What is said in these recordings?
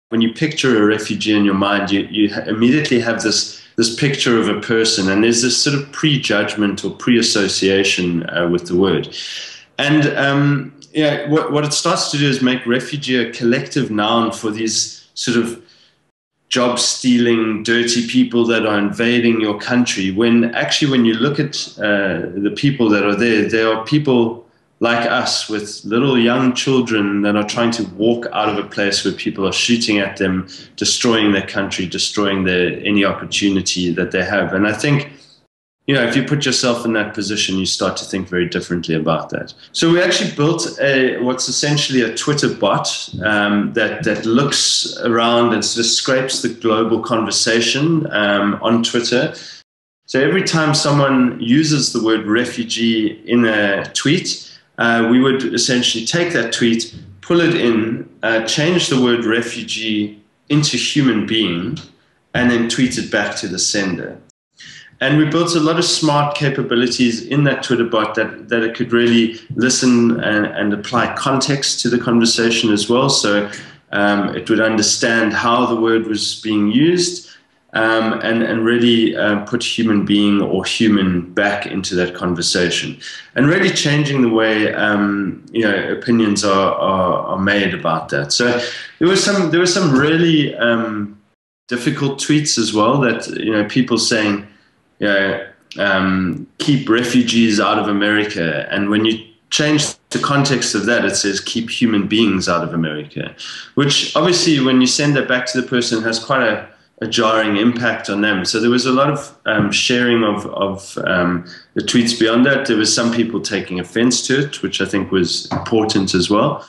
When you picture a refugee in your mind, you immediately have this picture of a person, and there's this sort of prejudgment or pre-association with the word. And yeah, what it starts to do is make refugee a collective noun for these sort of job-stealing, dirty people that are invading your country, when actually when you look at the people that are there, they are people like us with little young children that are trying to walk out of a place where people are shooting at them, destroying their country, destroying any opportunity that they have. And I think, you know, if you put yourself in that position, you start to think very differently about that. So we actually built what's essentially a Twitter bot that looks around and sort of scrapes the global conversation on Twitter. So every time someone uses the word refugee in a tweet, we would essentially take that tweet, pull it in, change the word refugee into human being, and then tweet it back to the sender. And we built a lot of smart capabilities in that Twitter bot that it could really listen and apply context to the conversation as well. So it would understand how the word was being used, and really put human being or human back into that conversation, and really changing the way you know, opinions are made about that. So there were some really difficult tweets as well, that, you know, people saying, you know, keep refugees out of America, and when you change the context of that, it says keep human beings out of America, which obviously when you send that back to the person has quite a jarring impact on them. So there was a lot of sharing of the tweets beyond that. There was some people taking offense to it, which I think was important as well.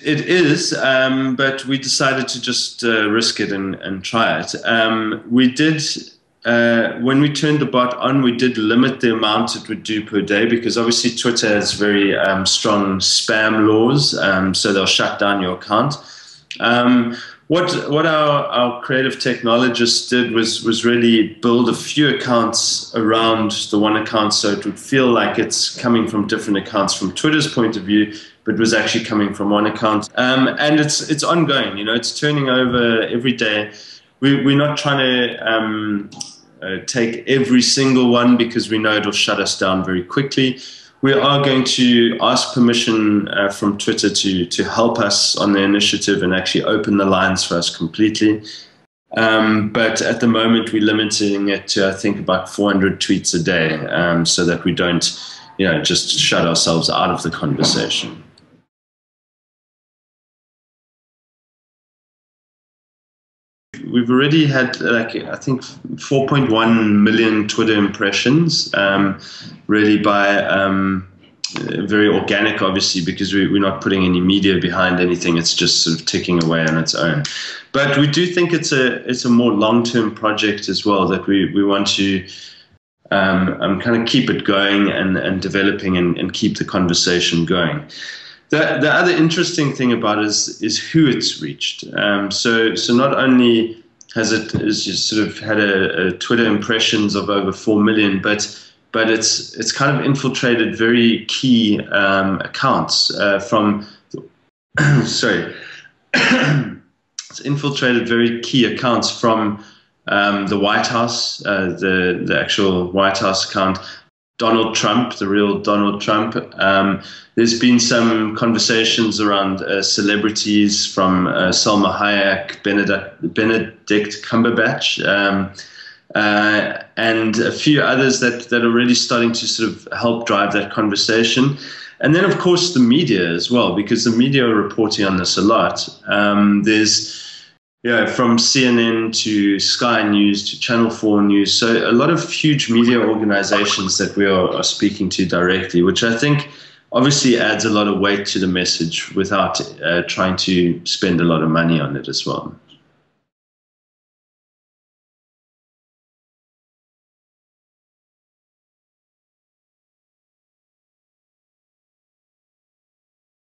It is, but we decided to just risk it and try it. We did, when we turned the bot on, we did limit the amount it would do per day, because obviously Twitter has very strong spam laws, so they'll shut down your account. What our creative technologists did was really build a few accounts around the one account, so it would feel like it's coming from different accounts from Twitter's point of view, but was actually coming from one account. And it's ongoing, you know, it's turning over every day. We're not trying to take every single one, because we know it'll shut us down very quickly. We are going to ask permission from Twitter to help us on the initiative and actually open the lines for us completely. But at the moment, we're limiting it to, I think, about 400 tweets a day, so that we don't, you know, just shut ourselves out of the conversation. We've already had, like, I think 4.1 million Twitter impressions, really by very organic, obviously, because we're not putting any media behind anything. It's just sort of ticking away on its own. But we do think it's a more long-term project as well, that we want to kind of keep it going and developing and keep the conversation going. The other interesting thing about it is who it's reached. So not only has it just sort of had a Twitter impressions of over 4 million, but it's kind of infiltrated very key accounts from sorry. It's infiltrated very key accounts from the White House, the actual White House account, Donald Trump, the real Donald Trump. There's been some conversations around celebrities from Salma Hayek, Benedict Cumberbatch, and a few others that are really starting to sort of help drive that conversation. And then, of course, the media as well, because the media are reporting on this a lot. There's from CNN to Sky News to Channel 4 News. So a lot of huge media organizations that we are speaking to directly, which I think obviously adds a lot of weight to the message without trying to spend a lot of money on it as well.